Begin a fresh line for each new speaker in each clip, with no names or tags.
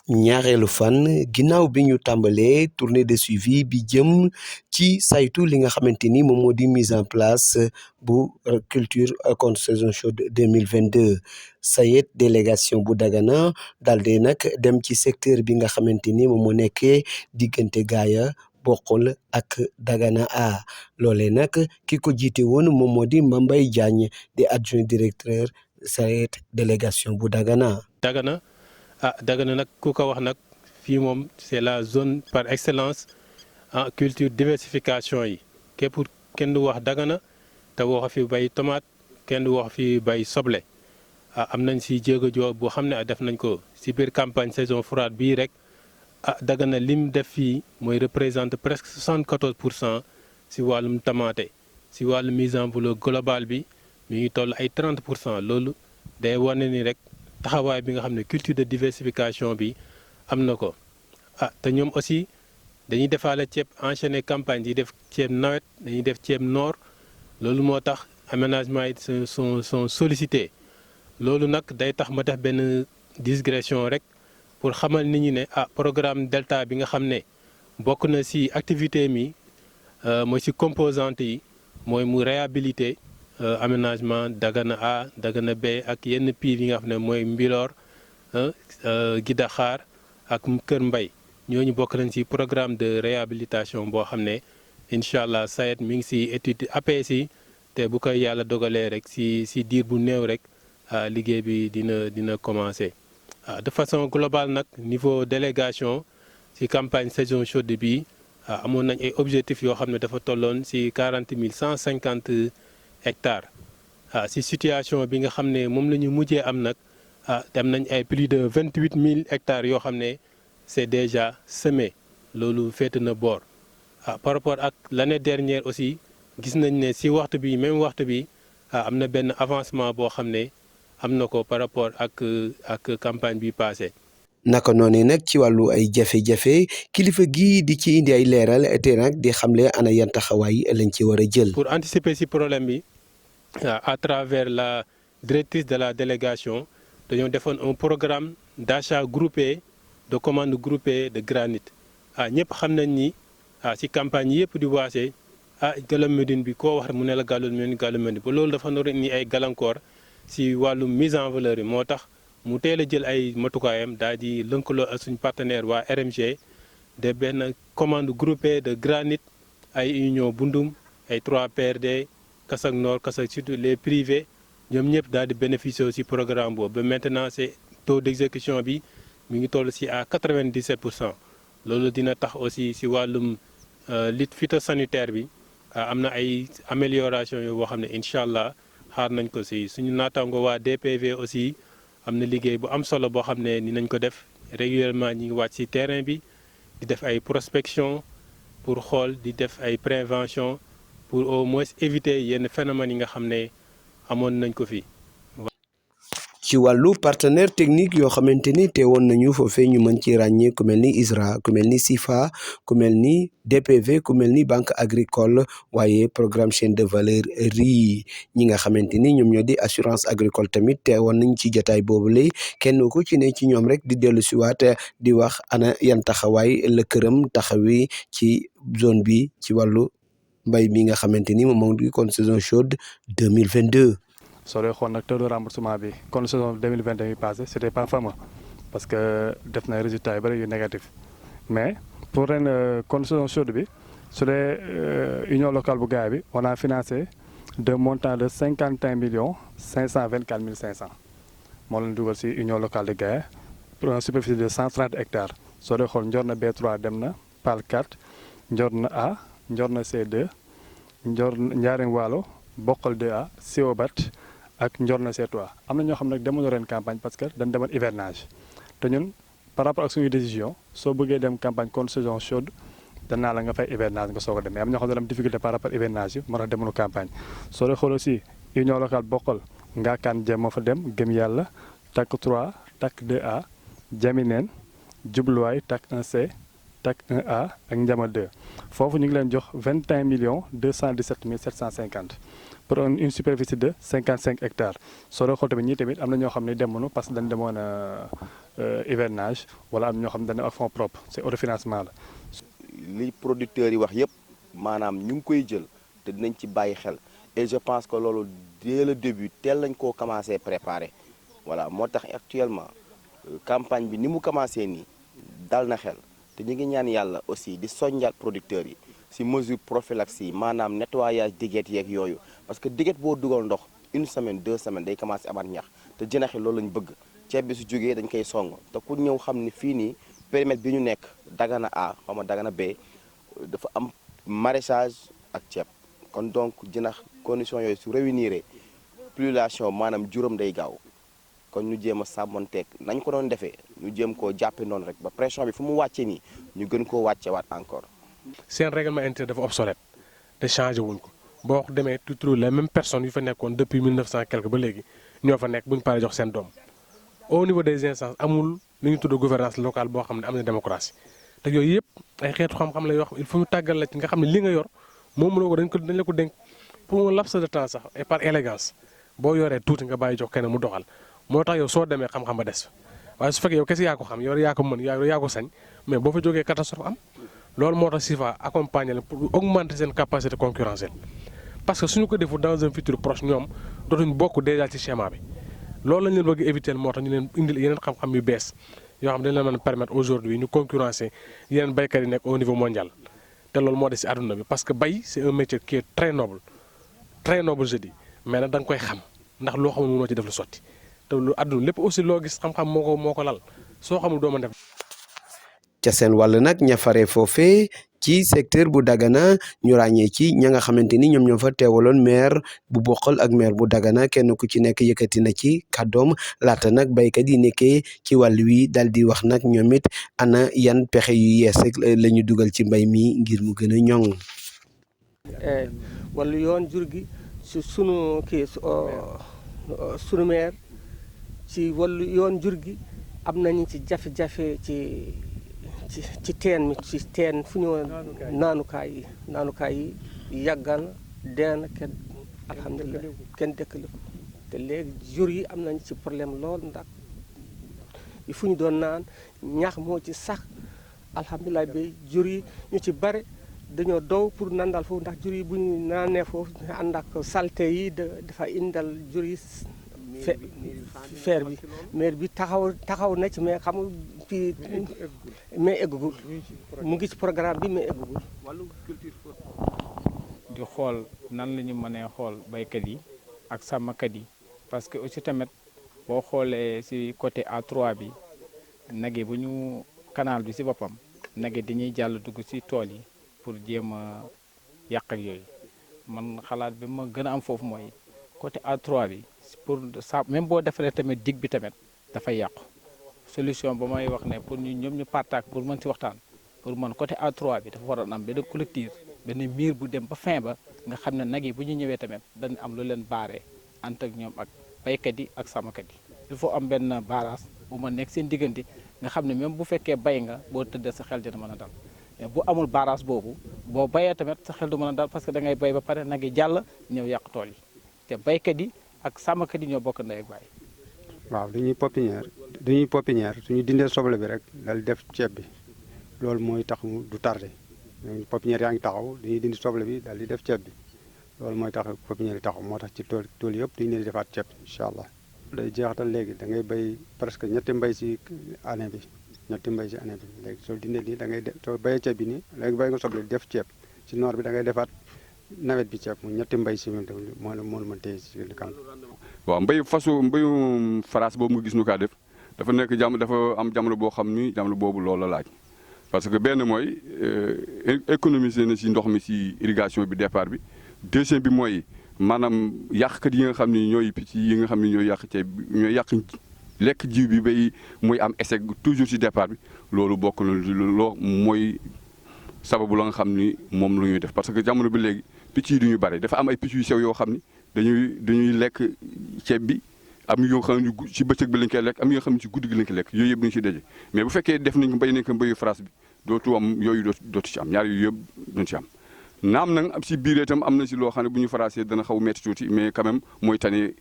ñaareelu fan ginnaaw bi ñu tàmbalee tournée de suivi bi jëm ci saytu li nga xamante ni moom moo di mise en place bu culture contre saison chaude 2022 SAED délégation bu Dagana daal di nag dem ci secteur bi nga xamante ni moom moo nekkee diggante Gaaya Bokhol ak Dagana A loolee nag ki ko jiite woon moom moo di Mambay Diagne di adjoint directeur SAED délégation bu Dagana.
Dagana nag ku ko wax nag fii moom c'est la zone par excellence en culture diversification yi képp kenn du wax Dagana te wax fi bay tomate kenn du wax fi bay soble am nañ si jéego joo boo xam ne def nañ ko si biir campagne saison froide bii rek Dagana lim def fii mooy représente presque 74% si wàllum tamaate si wàllu mise en valeur globale bi mi ngi toll ay 30% loolu day wane ni rek taxawaay bi nga xam ne culture de diversification bi am na ko te ñoom aussi dañuy defaale ceeb enchaîner campagne di def ceeb nawet dañuy def ceeb noor loolu moo tax aménagement yi sont sollicités loolu nag day tax ma def benn digression rek pour xamal nit ñi ne programme Delta bi nga xam ne bokk na ci activité mi mooy ci composante yi mooy mu réhabiliter aménagement Dagana A Dagana B ak yenn piir yi nga xam ne mooy Mbilor Gidaxaar ak Kër Mbay ñooñu bokk nañ ci programme de réhabilitation boo xam ne incha allah SAED mi ngi ci étude APS yi te bu koy yàlla dogalee rek ci diir bu néew rek liggéey bi dina commencer. De façon globale nag niveau délégation ci campagne saison chaude bi amoon nañ ay objectifs yoo xam ne dafa tolloon ci 40 150 hectares ci situation bi nga xam ne moom la ñu mujjee am nag dem nañ ay plus de 28 000 hectares yoo xam ne c'est déjà semé loolu féete na boor par rapport ak l'année dernière aussi gis nañ ne ci waxtu bi même waxtu bi am na benn avancement boo xam ne am na ko par rapport ak campagne bi passé
naka noonu nag ci wàllu ay jafe-jafe kilifa gi di ci indi ay leeral te nag di xamle ana yan taxawaay lañ ci war a jël.
pour anticiper ci problème bi à travers la directrice de la délégation dañoo defoon un programme d'achat groupé de commande groupée de granit ñëpp xam nañ ni ci campagne yëpp di waase Gallo Médine bi koo wax mu ne la Gallo Médine ba loolu dafa nar ni ay gàllankoor ci wàllu mise en valeur yi moo tax mu teel a jël ay matukaayam daal di lëkkaloo ak suñu partenaire waa RMG de benn commande groupée de granit ay union Bundum ay 3PRD Kasak Nord Kasak Sud les privés ñoom ñëpp daal di bénéficier ci programme boobu ba maintenant c'est taux d'exécution bi mi ngi toll ci à 97%. loolu dina tax aussi ci wàllum lutte phytosanitaire bi am na ay amélioration yoo boo xam ne incha allah xaar nañ ko ci suñu naataango waa DPV aussi am na liggéey bu am solo boo xam ne ni nañ ko def régulièrement ñi ngi wàcc ci terrain bi di def ay prospection pour xool di def ay prévention pour au moins éviter yenn phénomènes yi nga xam ne amoon nañ ko fi.
ci wàllu partenaire technique yoo xamante ni teewoon nañu foofee ñu mën ci ràññee ku mel ni ISRA ku mel ni SIFA ku mel ni DPV ku mel ni banque agricole waaye programme chaîne de valeur riz ñi nga xamante ni ñoom ñoo di assurance agricole tamit teewoon nañ ci jotaay boobule kenn ku ci ne ci ñoom rek di dellu si waat di wax ana yan taxawaay la këram taxawi ci zone bi ci wàllu mbay mi nga xamante ni moom moo di kon saison chaude 2022.
soo dee xool nag taux de remboursement bi kon saison 2022 bi passé c'était pas fameux parce que def na résultat yu bëri yu négatif mais pour ren kon saison chaude bi su dee union locale bu Gaaya bi on a financé de montant de 51 524 500 moo leen dugal ci union locale de Gaaya pour une superficie de 130 hectares soo dee xool Njorna B3 dem na PAL 4 Njorna A Njorna C2 Njaareem Waalo Bokhol 2A Siobat ak Njorna C3 am na ñoo xam ne demoon ren campagne parce que dañ demoon hivernage te ñun par rapport ak suñuy décision soo bëggee dem campagne contre saison chaude danaa la nga fay hivernage nga soog a dem mais am ñoo xam ne am difficulté par rapport hivernage yi moo tax demoon campagne soo dee xool aussi union locale Bokhol Ngaakaan Jem moo fa dem Gëm Yàlla TAC 3 TAC 2A Jamineen Jubluwaay TAC 1C TAC 1A ak Njama 2 foofu ñu ngi leen jox 21 217 750 pour une superficie de 55 hectares soo dee xool tamit ñii tamit am na ñoo xam ne demoonu parce que dañ demoon hivernage wala am ñoo xam ne dañu ak fonds propre c'est autofinancement la.
li producteurs yi wax yëpp maanaam ñu ngi koy jël te dinañ ci bàyyi xel et je pense que loolu dès le début teel lañ koo commencé préparer voilà moo tax actuellement campagne bi ni mu commencé nii dal na xel te ñu ngi ñaan yàlla aussi di soññaat producteurs yi si mesure prophylaxie yi maanaam nettoyage diguette yeeg yooyu parce que diguette boo dugal ndox 1 semaine 2 semaines day commencé amaat ñax te jënaxi loolu lañ bëgg ceeb bi su jógee dañ koy song te ku ñëw xam ni fii nii périmètre bi ñu nekk Dagana A xaw ma Dagana B dafa am maraîchage ak ceeb kon donc jënax conditions yooyu su réunir population maanaam juróom day gaaw kon ñu jéem a sàmmonteeg nañ ko doon defee ñu jéem koo jàppe noonu rek ba pression bi fu mu wàcce nii ñu gën koo wàcce waat encore.
seen règlement intérieur dafa obsolète te changé wuñ ko boo demee tu trouves les mêmes personnes yu fa nekkoon depuis 1900 quelque ba léegi ñoo fa nekk bu ñu paree jox seen doom au niveau des instances amul lu ñu tudd gouvernance locale boo xam ne am na démocratie te yooyu yëpp ay xeetu xam-xam la yoo xam il faut ñu tàggal la ci nga xam ne li nga yor moom la ko dañ la ko dénk pour un laps de temps sax et par élégance boo yoree tuuti nga bàyyi jox kenn mu doxal moo tax yow soo demee xam-xam ba des waaye su fekkee yow kese yaa ko xam yow yaa ko mën yaa ko sañ mais boo fa jógee catastrophe am loolu moo tax SIFA accompagner leen pour augmenter seen capacité concurrentielle parce que suñu ko defu dans un futur proche ñoom dootuñu bokk déjà ci schéma bi loolu lañ leen bëgg éviter moo tax ñu leen indil yeneen xam-xam yu bees yoo xam dañ leen mën a permettre aujourd'hui ñu concurrencer yeneen baykat yi nekk au niveau mondial te loolu moo des ci àdduna bi parce que bay c'est un métier qui est très noble je dis mais nag da nga koy xam ndax loo xamul mënoo ci def lu sotti te lu àdduna lépp aussi loo gis xam-xam moo ko lal soo xamul doo mën def.
ca seen wàll nag ña faree foofee ci secteur bu Dagana ñu ràññee ci ña nga xamante ni ñoom ñoo fa teewaloon maire bu Bokhol ak maire bu Dagana kenn ku ci nekk yëkkati na ci kàddoom laata nag baykat yi nekkee ci wàll wi daal di wax nag ñoom it ana yan pexe yu yees rek la ñu dugal ci mbay mi ngir mu gën a ñoŋ.
wàllu yoon jur gi su sunu sunu maire ci wàllu yoon jur gi am nañu ci jafe-jafe ci teen mi ci teen fu ñu naanukaay yi yàggal deen kenn alhamdulilah kenn dëkkale ko te léegi jur yi am nañ ci problème lool ndax yi fu ñu doon naan ñax moo ci sax alhamdulilah bi jur yi ñu ci bare dañoo dow pour nandal foofu ndax jur yi bu ñu naanee foofu ànd ak salte yi dafa indal jur yi feer bi maire bi taxaw na ci mais xamul fii mais eggagul mu ngi ci programme bi mais eggagul.
di xool nan la ñu mënee xool baykat yi ak sàmmkat yi parce que aussi tamit boo xoolee ci côté A3 bi nag yi bu ñu canal bi ci boppam nag yi dañuy jàll dugg ci tool yi pour jéem a yàq ak yooyu man xalaat bi ma gën a am foofu mooy côté A3 bi pour sa même boo defaree tamit dig bi tamit dafay yàqu solution ba may wax ne pour ñu ñoom ñu partaak pour mën ci waxtaan pour man côté A3 bi dafa war a am benn collectif benn miir bu dem ba fin ba nga xam ne nag yi bu ñu ñëwee tamit dañu am lu leen baaree ànd ak ñoom ak baykat yi ak sàmmkat yi il faut am benn barrage bu ma nekk seen diggante nga xam ne même bu fekkee bay nga boo tëddee sa xel dina mën a dal mais bu amul barrage boobu boo bayee tamit sa xel du mën a dal parce que da ngay bay ba pare nag yi jàll ñëw yàq tool yi te baykat yi ak sàmmkat yi ñoo bokk ndey ak baay.
waaw dañuy pépinière suñu dindee soble bi rek dal def ceeb bi loolu mooy tax du tardé pépinière yaa ngi taxaw dañuy dindi soble bi daal di def ceeb bi loolu mooy tax pépinière yi taxaw moo tax ci tool yëpp dañu leen di defaat ceeb incha allah. day jeexatal léegi da ngay bay presque ñetti mbay ci année bi léegi soo dindee nii da ngay soo bayee ceeb bi nii léegi bay nga soble def ceeb ci noor bi da ngay defaat nawet bi ceeb mu ñetti mbay si moo mën téye si kan.
waaw mbayum France boobu nga gis ñu kaa def dafa nekk dafa am jamono boo xam ni jamono boobu loolu la laaj parce que benn mooy économiser na si ndox mi si irrigation bi départ bi deuxième bi mooy maanaam yàqkat yi nga xam ni ñooy picc yi nga xam ni ñooy yàq ceeb bi ñooy yàq lekk jiw bi bay muy am échec toujours si départ bi loolu bokk na loo mooy sababu la nga xam ni moom lu ñuy def parce que jamono bi léegi picc yi du ñu bari dafa am ay picc yu sew yoo xam ni dañuy lekk ceeb bi am yoo xam ne ci bëccëg bi lañ koy lekk am yoo xam ne ci guddi gi lañ koy lekk yooyu yëpp dañu si daje mais bu fekkee def nañ ko mbéy nañ ko mbéyu France bi dootu am yooyu dootu ci am ñaar yooyu yëpp duñ ci am naam nag am si biir itam am na si loo xam ne bu ñu farasee dana xaw metti tuuti mais quand même mooy tane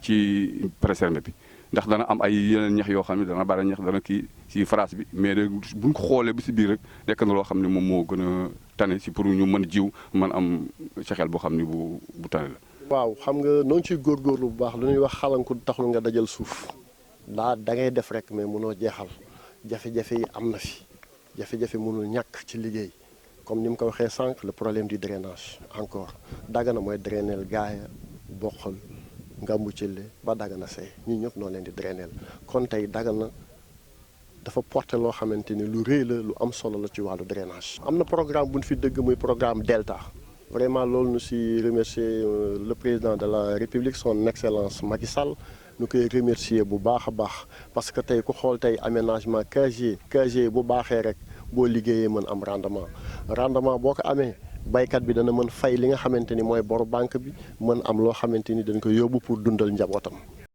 ci préservé bi ndax dana am ay yeneen ñax yoo xam ne dana bari ñax dana kii si France bi mais de buñ ko xoolee bi si biir rek nekk na loo xam ne moom moo gën a tane si pour ñu mën jiw mën am sexeel boo xam ne bu tane la.
waaw xam nga noo ngi ciy góorgóorlu bu baax lu ñuy wax xalanku taxul nga dajal suuf da ngay def rek mais mënoo jeexal jafe-jafe yi am na fi jafe-jafe mënul ñàkk ci liggéey comme ni mu ko waxee sànq le problème du drainage encore Dagana mooy drainel Gaaya Bokhol Ngambu Thillé ba Dagana Seye ñi ñëpp noo leen di drainel kon tey Dagana dafa porté loo xamante ni lu rëy la lu am solo la ci wàllu drainage. am na programme bu ñu fi dëgg muy programme Delta vraiment loolu ñu si remercier le président de la République son excellence Macky Sall ñu koy remercier bu baax a baax parce que tey ku xool tey aménagement casier bu baaxee rek boo liggéeyee mën am rendement boo ko amee baykat bi dana mën fay li nga xamante ni mooy boru banque bi mën am loo xamante ni dañ ko yóbbu pour dundal njabootam.